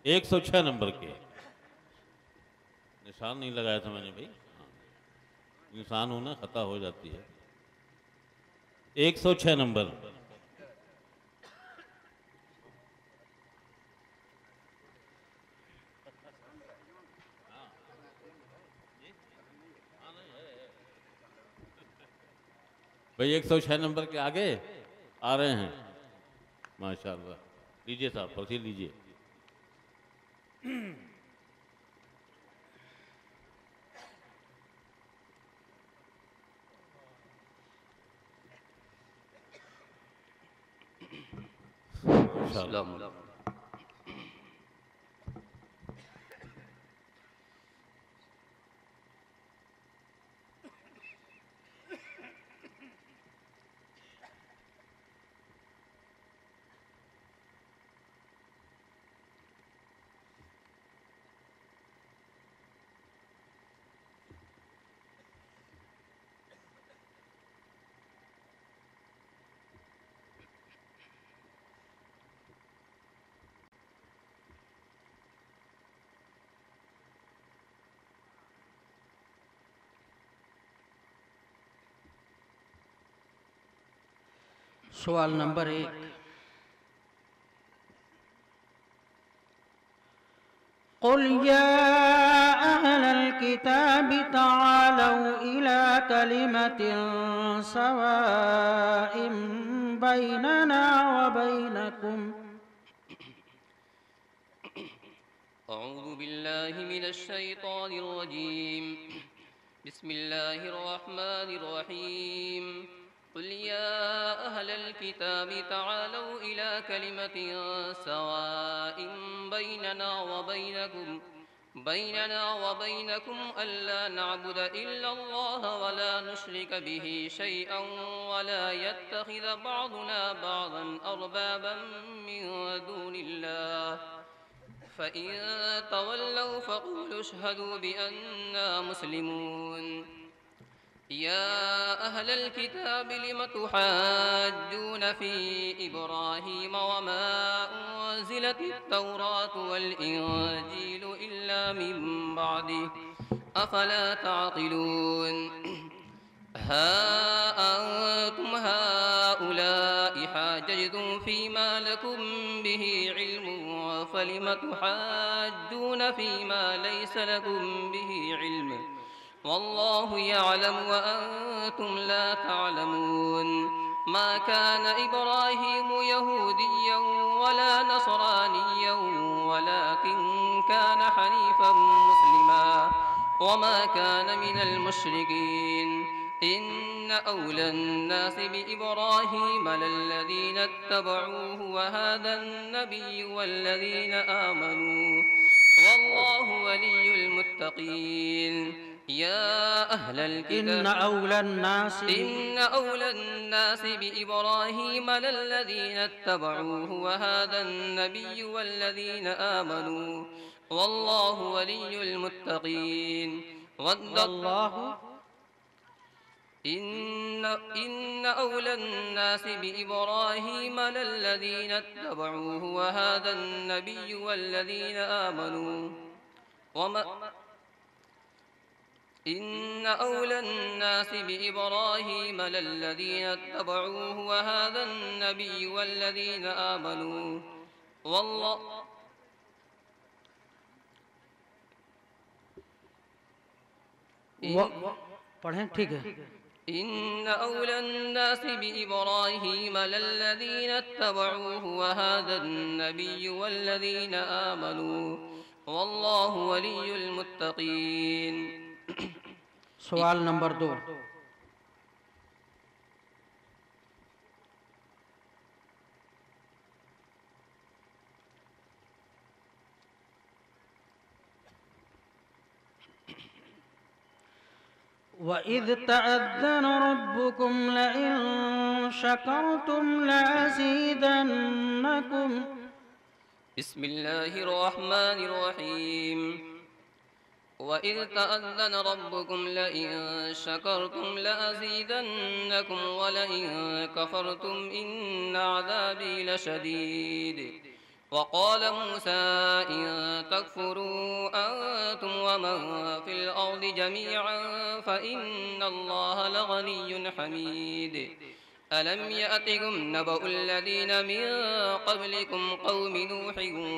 106 नंबर के। निशान नहीं लगाया था मैंने भाई, निशान होना खता हो जाती है। 106 नंबर। भाई 106 नंबर के आगे आ रहे हैं माशाल्लाह। लीजिए साहब, पर्ची लीजिए। अस्सलाम। सवाल नंबर 1। कुल या अहलल किताबि तालौ इला कलिमतिन सवाइम बैनना व बैनकुम। अऊज़ु बिल्लाहि मिनश शैतानिर रजीम। बिस्मिल्लाहिर रहमानिर रहीम। कुल या अहलल किताबि तालौ इला कलिमतिन सवाइम बैनना व बैनकुम अल्ला नअबुद इल्लल्लाह व ला नुश्रिक बिही शैअन व ला यत्तखिज़ बअदुना बअदन अरबाबन मिन दूनिल्लाह फ़इन तवल्लौ फ़क़ूलू अशहदू बिअन्ना मुस्लिमून। या अहलल किताब लिम तुहाज्जून फ़ी इब्राहीम वमा उन्ज़िलतित तौरातु वल इंजीलु इल्ला मिन बअदिही अफ़ला तअक़िलून। हा अंतुम हाउलाइ हाजजतुम फ़ीमा लकुम बिही इल्मुन फ़लिम तुहाज्जून फ़ीमा लैस लकुम बिही इल्म वल्लाहु यअलमु व अंतुम ला तअलमून। मा कान इब्राहीम यहूदिय्यन वला नसरानिय्यन वलाकिन कान हनीफan मुस्लिमा वमा कान मिनल मुश्रिकीन। इन्न औलन नासि बिइब्राहीम लल्लज़ीना इत्तबऊहु व हाज़ा अन्नबिय्यु वल्लज़ीना आमनू वल्लाहु वलियुल मुत्तक़ीन। या अहलल किताब इन्न औलन नासि बिइब्राहीम लल्लज़ीना इत्तबऊहु व हाज़ा अन्नबिय्यु वल्लज़ीना आमनू वल्लाहु वलियुल मुत्तक़ीन। إن أولى الناس بإبراهيم للذين اتبعوه وهذا النبي والذين آمنوا إن أولى الناس بإبراهيم للذين اتبعوه وهذا النبي والذين آمنوا والله पढ़ें ठीक है। إن أولى الناس بإبراهيم للذين اتبعوه وهذا النبي والذين آمنوا والله ولي المتقين। सवाल नंबर 2। वइज़ तअज़्ज़न रब्बुकुम लइन शकरतुम लअज़ीदन्नकुम। बिस्मिल्लाहिर रहमानिर रहीम। वइज़ तअज़्ज़न रब्बुकुम लइन शकरतुम लअज़ीदन्नकुम वलइन कफरतुम इन्न अज़ाबी लशदीद وقال موسى إن تكفروا أنتم ومن في الأرض جميعا فإن الله لغني حميد ألم يأتكم نبأ الذين من قبلكم قوم نوح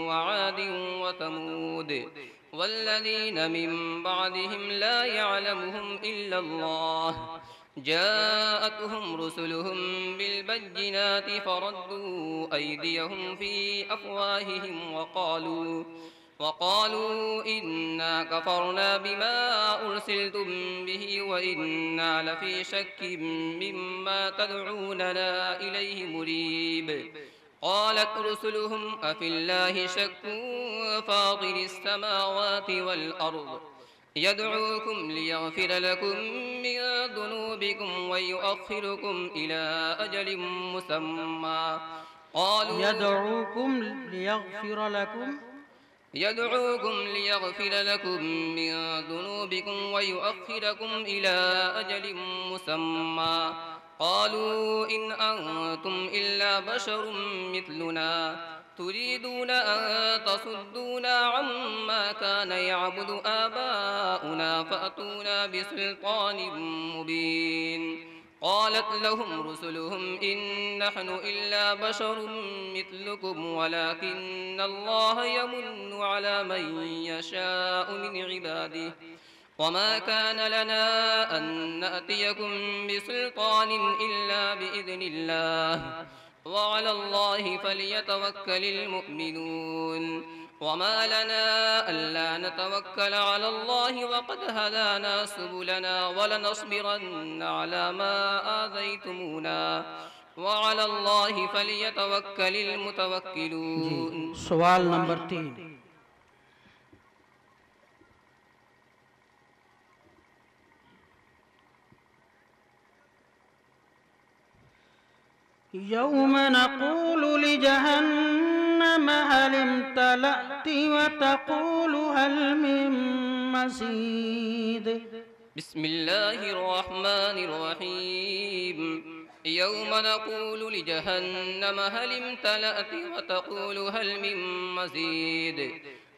وعاد وثمود والذين من بعدهم لا يعلمهم إلا الله جاءتهم رسلهم بالبينات فردوا أيديهم في أفواههم وقالوا إنا كفرنا بما أرسلتم به وإنا لفي شك مما تدعوننا إليه مريب قالت رسلهم أفي الله شك فاطر السماوات والأرض يدعوكم ليغفر لكم من ذنوبكم ويؤخركم إلى أجل مسمى قالوا يدعوكم ليغفر لكم من ذنوبكم ويؤخركم إلى أجل مسمى قالوا إن أنتم إلا بشر مثلنا تريدون أن تصدونا عما كان يعبد آباؤنا فأتونا بسلطان مبين قالت لهم رسلهم إن نحن إلا بشر مثلكم ولكن الله يمن على من يشاء من عباده وما كان لنا أن نأتيكم بسلطان إلا بإذن الله وعلى الله فليتوكل المؤمنون وما لنا ألا نتوكل على الله وقد هدانا سبلنا ولنصبرن على ما آذيتمونا وعلى الله فليتوكل المتوكلون. سوال नंबर 3 يوم نقول لجهنم هل امتلأت وتقول هل من مزيد. بسم الله الرحمن الرحيم. يوم نقول لجهنم هل امتلأت وتقول هل من مزيد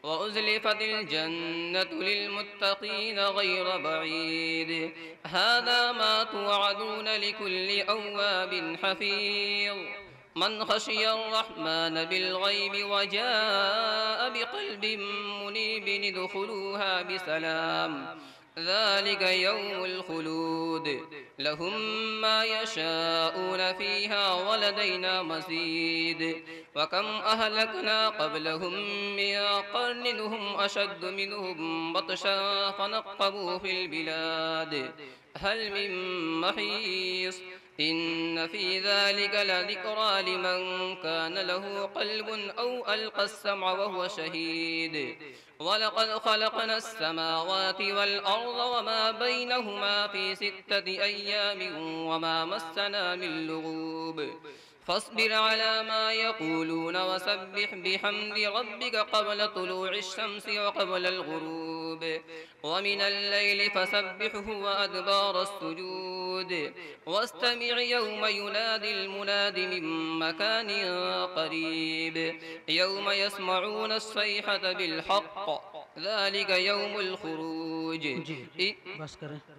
وأزلفت الجنة للمتقين غير بعيد هذا ما توعدون لكل أواب حفيظ من خشي الرحمن بالغيب وجاء بقلب منيب ادخلوها بسلام ذلك يوم الخلود لهم ما يشاءون فيها ولدينا مزيد وكم أهلكنا قبلهم من قرن هم أشد منهم بطشا فنقبوا في البلاد هل من محيص إن في ذلك لذكرى لمن كان له قلب أو ألقى السمع وهو شهيد ولقد خلقنا السماوات والأرض وما بينهما في 6 أيام وما مسنا من لغوب فاصبر على ما يقولون وسبح بحمد ربك قبل طلوع الشمس وقبل الغروب ومن الليل فسبحه وأدبار السجود واستمع يوم ينادي المناد من مكان قريب يوم يسمعون الصيحة بالحق ذلك يوم الخروج. बस करें.